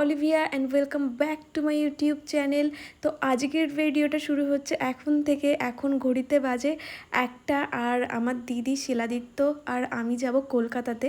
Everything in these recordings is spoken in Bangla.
Olivia and welcome back to my YouTube channel. তো আজকের ভিডিওটা শুরু হচ্ছে এখন থেকে। এখন ঘড়িতে বাজে 1টা, আর আমার দিদি শিলাদিত্য আর আমি যাব কলকাতাতে।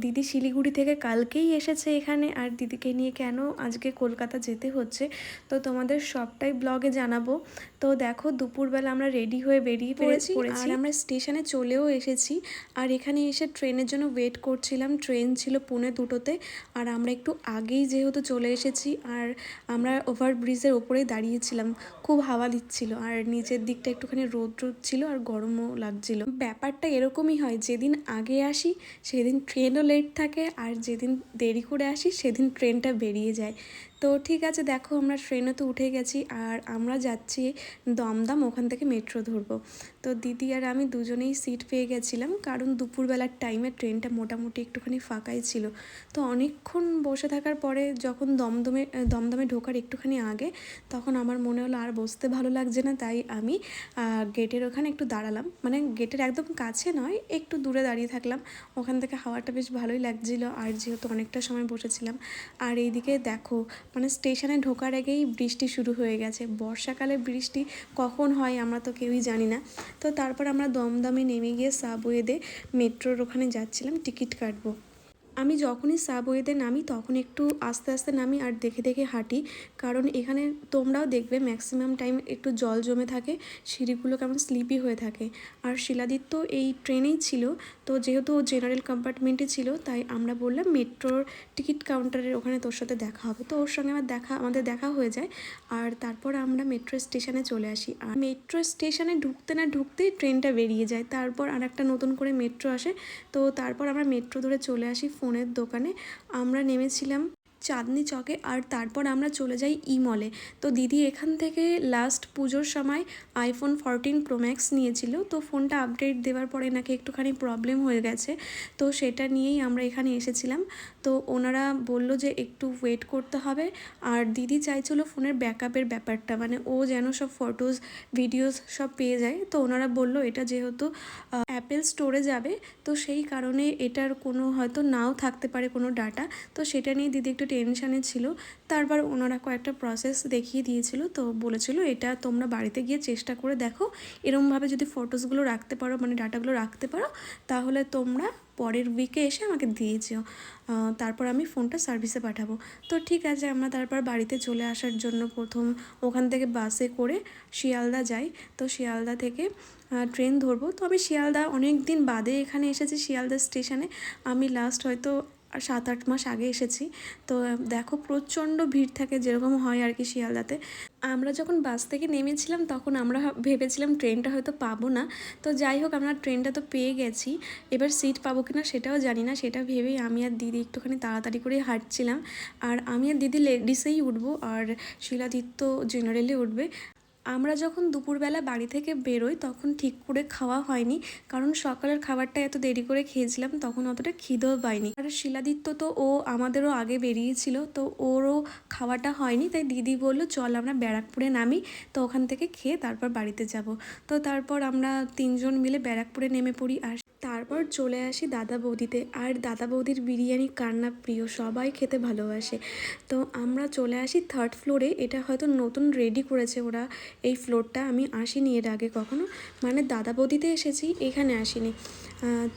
দিদি শিলিগুড়ি থেকে কালকেই এসেছে এখানে, আর দিদিকে নিয়ে কেন আজকে কলকাতা যেতে হচ্ছে তো তোমাদের সবটাই ব্লগে জানাবো। তো দেখো দুপুরবেলা আমরা রেডি হয়ে বেরিয়ে পড়েছি, আর আমরা স্টেশনে চলেও এসেছি। আর এখানে এসে ট্রেনের জন্য ওয়েট করছিলাম। ট্রেন ছিল 2:45-তে, আর আমরা একটু আগেই যেহেতু চলে এসেছি, আর আমরা ওভারব্রিজের ওপরেই দাঁড়িয়েছিলাম। খুব হাওয়া দিচ্ছিল, আর নিচের দিকটা একটুখানি রোদ ছিল, আর গরমও লাগছিল। ব্যাপারটা এরকমই হয়, যেদিন আগে আসি সেদিন ট্রেনও লেট থাকে, আর যেদিন দেরি করে আসি সেদিন ট্রেনটা বেরিয়ে যায়। তো ঠিক আছে, দেখো আমরা ট্রেনে তো উঠে গেছি, আর আমরা যাচ্ছি দমদম, ওখান থেকে মেট্রো ধরবো। তো দিদি আর আমি দুজনেই সিট পেয়ে গেছিলাম, কারণ দুপুরবেলার টাইমে ট্রেনটা মোটামুটি একটুখানি ফাঁকাই ছিল। তো অনেকক্ষণ বসে থাকার পরে যখন দমদমে ঢোকার একটুখানি আগে, তখন আমার মনে হলো আর বসতে ভালো লাগছে না, তাই আমি গেটের ওখানে একটু দাঁড়ালাম। মানে গেটের একদম কাছে নয়, একটু দূরে দাঁড়িয়ে থাকলাম। ওখান থেকে হাওয়াটা বেশ ভালোই লাগছিল, আর যেহেতু অনেকটা সময় বসেছিলাম। আর এইদিকে দেখো, মানে স্টেশনে ঢোকার আগেই বৃষ্টি শুরু হয়ে গেছে। বর্ষাকালে বৃষ্টি কখন হয় আমরা তো কেউই জানি না। তো তারপর আমরা দমদমে নেমে গিয়ে সাবওয়েতে মেট্রোর ওখানে যাচ্ছিলাম টিকিট কাটবো। আমি যখনই সাবওয়েতে নামি তখন একটু আস্তে আস্তে নামি আর দেখে দেখে হাঁটি, কারণ এখানে তোমরাও দেখবে ম্যাক্সিমাম টাইম একটু জল জমে থাকে, সিঁড়িগুলো কেমন স্লিপি হয়ে থাকে। আর শিলাদিত্য এই ট্রেনেই ছিল, তো যেহেতু জেনারেল কম্পার্টমেন্টে ছিল, তাই আমরা বললাম মেট্রোর টিকিট কাউন্টারের ওখানে তোর সাথে দেখা হবে। তো ওর সঙ্গে আমাদের দেখা হয়ে যায়, আর তারপর আমরা মেট্রো স্টেশনে চলে আসি। আর মেট্রো স্টেশনে ঢুকতে না ঢুকতেই ট্রেনটা বেরিয়ে যায়, তারপর আর একটা নতুন করে মেট্রো আসে। তো তারপর আমরা মেট্রো ধরে চলে আসি ফোনের দোকানে। আমরা নেমেছিলাম চাঁদনি চকে, আর তারপর আমরা চলে যাই মলে। তো দিদি এখান থেকে লাস্ট পুজোর সময় iPhone 14 Pro Max নিয়েছিল, তো ফোনটা আপডেট দেওয়ার পরে নাকি একটুখানি প্রবলেম হয়ে গেছে, তো সেটা নিয়েই আমরা এখানে এসেছিলাম। তো ওনারা বলল যে একটু ওয়েট করতে হবে, আর দিদি চাইছিল ফোনের ব্যাকআপের ব্যাপারটা, মানে ও যেন সব ফটোজ ভিডিওস সব পেয়ে যায়। তো ওনারা বলল এটা যেহেতু অ্যাপেল স্টোরে যাবে, তো সেই কারণে এটার কোনো হয়তো নাও থাকতে পারে কোনো ডাটা। তো সেটা নিয়ে দিদি একটু টেনশানে ছিল। তারপর ওনারা কয়েকটা প্রসেস দেখিয়ে দিয়েছিল, তো বলেছিল এটা তোমরা বাড়িতে গিয়ে চেষ্টা করে দেখো, এরমভাবে যদি ফটোসগুলো রাখতে পারো, মানে ডাটাগুলো রাখতে পারো, তাহলে তোমরা পরের উইকে এসে আমাকে দিয়ে যেও, তারপর আমি ফোনটা সার্ভিসে পাঠাবো। তো ঠিক আছে, আমরা তারপর বাড়িতে চলে আসার জন্য প্রথম ওখান থেকে বাসে করে শিয়ালদা যাই। তো শিয়ালদা থেকে ট্রেন ধরবো। তো আমি শিয়ালদা অনেক দিন বাদে এখানে এসেছি, শিয়ালদা স্টেশনে। আমি লাস্ট হয়তো 7-8 মাস আগে এসেছি। তো দেখো প্রচণ্ড ভিড় থাকে, যেরকম হয় আর কি শিয়ালদাতে। আমরা যখন বাস থেকে নেমেছিলাম তখন আমরা ভেবেছিলাম ট্রেনটা হয়তো পাবো না। তো যাই হোক, আমরা ট্রেনটা তো পেয়ে গেছি। এবার সিট পাবো কিনা সেটাও জানি না, সেটা ভেবেই আমি আর দিদি একটুখানি তাড়াতাড়ি করে হাঁটছিলাম। আর আমি আর দিদি লেডিসেই উঠবো, আর শিলাদিত্য জেনারেলে উঠবে। আমরা যখন দুপুরবেলা বাড়ি থেকে বেরোই তখন ঠিক করে খাওয়া হয়নি, কারণ সকালের খাবারটা এত দেরি করে খেয়েছিলাম, তখন অতটা খিদেও পায়নি। আর শিলাদিত্য তো ও আমাদেরও আগে বেরিয়েছিল, তো ওরও খাওয়াটা হয়নি, তাই দিদি বলল চল আমরা ব্যারাকপুরে নামি, তো ওখান থেকে খেয়ে তারপর বাড়িতে যাব। তো তারপর আমরা 3জন মিলে ব্যারাকপুরে নেমে পড়ি, আর তারপর চলে আসি দাদা বৌদিতে। আর দাদা বৌদির বিরিয়ানি কার না প্রিয়, সবাই খেতে ভালোবাসে। তো আমরা চলে আসি 3rd ফ্লোরে। এটা হয়তো নতুন রেডি করেছে ওরা এই ফ্লোরটা, আমি আসিনি এর আগে কখনো, মানে দাদা বৌদিতে এসেছি, এখানে আসিনি।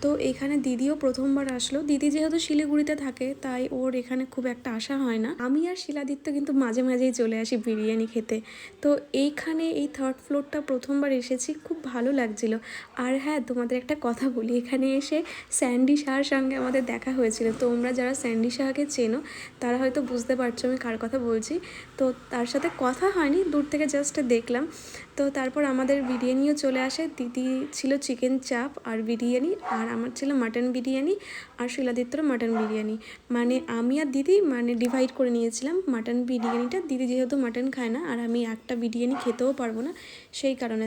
তো এখানে দিদিও প্রথমবার আসলো। দিদি যেহেতু শিলিগুড়িতে থাকে, তাই ওর এখানে খুব একটা আসা হয় না। আমি আর শিলাদিত্য কিন্তু মাঝে মাঝেই চলে আসি বিরিয়ানি খেতে। তো এইখানে এই 3rd ফ্লোরটা প্রথমবার এসেছি, খুব ভালো লাগছিল। আর হ্যাঁ, তোমাদের একটা কথা বলি, এখানে এসে স্যান্ডি শাহর সঙ্গে আমাদের দেখা হয়েছিল। তোমরা যারা স্যান্ডি শাহকে চেনো তারা হয়তো বুঝতে পারছো আমি কার কথা বলছি। তো তার সাথে কথা হয়নি, দূর থেকে জাস্ট দেখলাম। তো তারপর আমাদের বিরিয়ানিও চলে আসে। দিদি ছিল চিকেন চাপ আর বিরিয়ানি, আর আমার ছিল মাটন বিরিয়ানি, আর শিলাদিত্যর মাটন বিরিয়ানি। মানে আমি আর দিদি মানে ডিভাইড করে নিয়েছিলাম মাটন বিরিয়ানিটা। দিদি যেহেতু মাটন খায় না, আর আমি একটা বিরিয়ানি খেতেও পারবো না, সেই কারণে।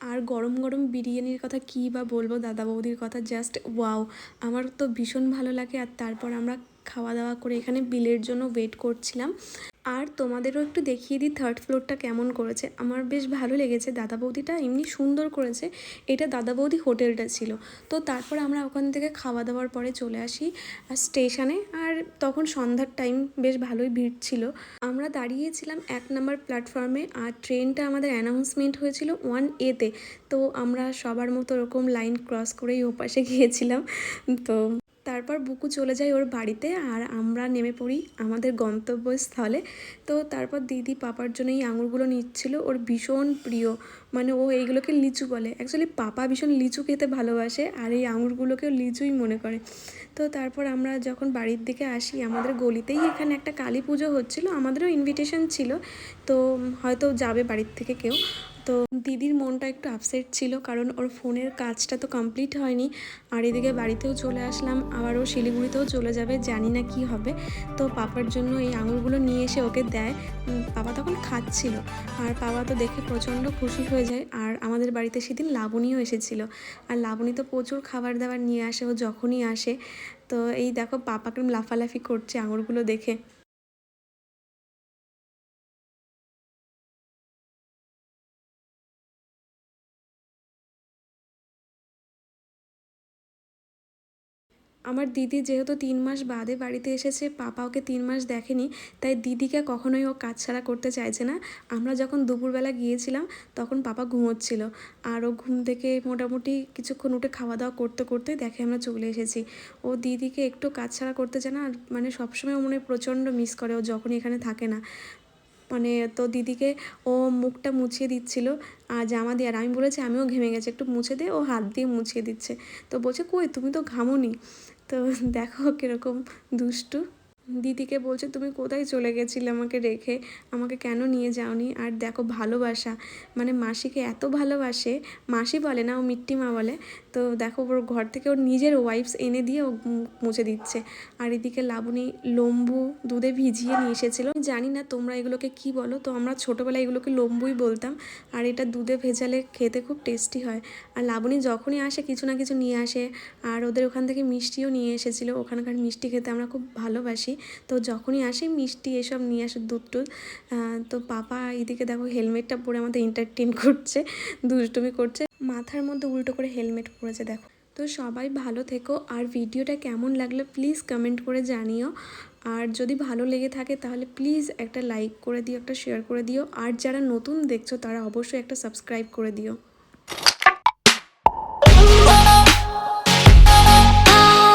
আর গরম গরম বিরিয়ানির কথা কী বা বলবো, দাদা বৌদির কথা জাস্ট ওয়াও, আমার তো ভীষণ ভালো লাগে। আর তারপর আমরা খাওয়া দাওয়া করে এখানে বিলের জন্য ওয়েট করছিলাম। আর তোমাদেরও একটু দেখিয়ে দিই থার্ড ফ্লোরটা কেমন করেছে। আমার বেশ ভালো লেগেছে, দাদা বৌদিটা এমনি সুন্দর করেছে। এটা দাদা বৌদি হোটেলটা ছিল। তো তারপর আমরা ওখান থেকে খাওয়া দাওয়ার পরে চলে আসি স্টেশনে। আর তখন সন্ধ্যার টাইম, বেশ ভালোই ভিড় ছিল। আমরা দাঁড়িয়েছিলাম 1 নম্বর প্ল্যাটফর্মে, আর ট্রেনটা আমাদের অ্যানাউন্সমেন্ট হয়েছিল 1A-তে। তো আমরা সবার মতো ওরকম লাইন ক্রস করেই ওপাশে গিয়েছিলাম। তো তারপর বুকু চলে যায় ওর বাড়িতে, আর আমরা নেমে পড়ি আমাদের গন্তব্যস্থলে। তো তারপর দিদি পাপার জন্য এই আঙুরগুলো নিচ্ছিল, ওর ভীষণ প্রিয়। মানে ও এইগুলোকে লিচু বলে। অ্যাকচুয়ালি পাপা ভীষণ লিচু খেতে ভালোবাসে, আর এই আঙুরগুলোকেও লিচুই মনে করে। তো তারপর আমরা যখন বাড়ির দিকে আসি, আমাদের গলিতেই এখানে একটা কালী পুজো হচ্ছিলো, আমাদেরও ইনভিটেশন ছিল। তো হয়তো যাবে বাড়ির থেকে কেউ। তো দিদির মনটা একটু আপসেট ছিল, কারণ ওর ফোনের কাজটা তো কমপ্লিট হয়নি। আর এদিকে বাড়িতেও চলে আসলাম, আবার ও শিলিগুড়িতেও চলে যাবে, জানি না কি হবে। তো পাপার জন্য এই আঙুরগুলো নিয়ে এসে ওকে দেয়। পাপা তখন খাচ্ছিল, আর পাপা তো দেখে প্রচণ্ড খুশি হয়ে যায়। আর আমাদের বাড়িতে সেদিন লাবণীও এসেছিলো, আর লাবণী তো প্রচুর খাবার দাবার নিয়ে আসে ও যখনই আসে। তো এই দেখো পাপাকে লাফালাফি করছে আঙুরগুলো দেখে। আমার দিদি যেহেতু 3 মাস বাদে বাড়িতে এসেছে, পাপা ওকে 3 মাস দেখেনি, তাই দিদিকে কখনোই ও কাজ ছাড়া করতে চাইছে না। আমরা যখন দুপুরবেলা গিয়েছিলাম তখন পাপা ঘুমোচ্ছিল, আর ও ঘুম থেকে মোটামুটি কিছুক্ষণ উঠে খাওয়া দাওয়া করতে করতে দেখে আমরা চলে এসেছি। ও দিদিকে একটু কাজ ছাড়া করতে চায় না, আর মানে সবসময় ও মনে হয় প্রচণ্ড মিস করে ও যখনই এখানে থাকে না। মানে তো দিদিকে ও মুখটা মুছিয়ে দিচ্ছিল আর জামা দিয়ে, আর আমি বলেছি আমিও ঘেমে গেছি, একটু মুছে দে। ও হাত দিয়ে মুছিয়ে দিচ্ছে। তো বলছে কই তুমি তো ঘামোনি। তো দেখো কীরকম দুষ্টু। দিদিকে বলছে তুমি কোথায় চলে গেছিলে আমাকে রেখে, আমাকে কেন নিয়ে যাওনি। আর দেখো ভালোবাসা, মানে মাসিকে এত ভালোবাসে। মাসি বলে না, ও মিট্টি মা বলে। তো দেখো ওর ঘর থেকে ওর নিজের ওয়াইপস এনে দিয়ে ও মুছে দিচ্ছে। আর এদিকে লাবণী লম্বু দুধে ভিজিয়ে নিয়ে এসেছিলো, জানি না তোমরা এগুলোকে কি বলো। তো আমরা ছোটোবেলায় এগুলোকে লম্বুই বলতাম। আর এটা দুধে ভেজালে খেতে খুব টেস্টি হয়। আর লাবণী যখনই আসে কিছু না কিছু নিয়ে আসে। আর ওদের ওখান থেকে মিষ্টিও নিয়ে এসেছিলো, ওখানকার মিষ্টি খেতে আমরা খুব ভালোবাসি। তো যখনই আসে মিষ্টি এসব নিয়ে আসে, দুধ টুধ। তো পাপা এদিকে দেখো হেলমেটটা পরে আমাদের এন্টারটেন করছে, দুষ্টুমি করছে, মাথার মধ্যে উল্টো করে হেলমেট পরেছে দেখো। তো সবাই ভালো থেকো, আর ভিডিওটা কেমন লাগলো প্লিজ কমেন্ট করে জানিও। আর যদি ভালো লেগে থাকে তাহলে প্লিজ একটা লাইক করে দিও, একটা শেয়ার করে দিও। আর যারা নতুন দেখছো তারা অবশ্যই একটা সাবস্ক্রাইব করে দিও।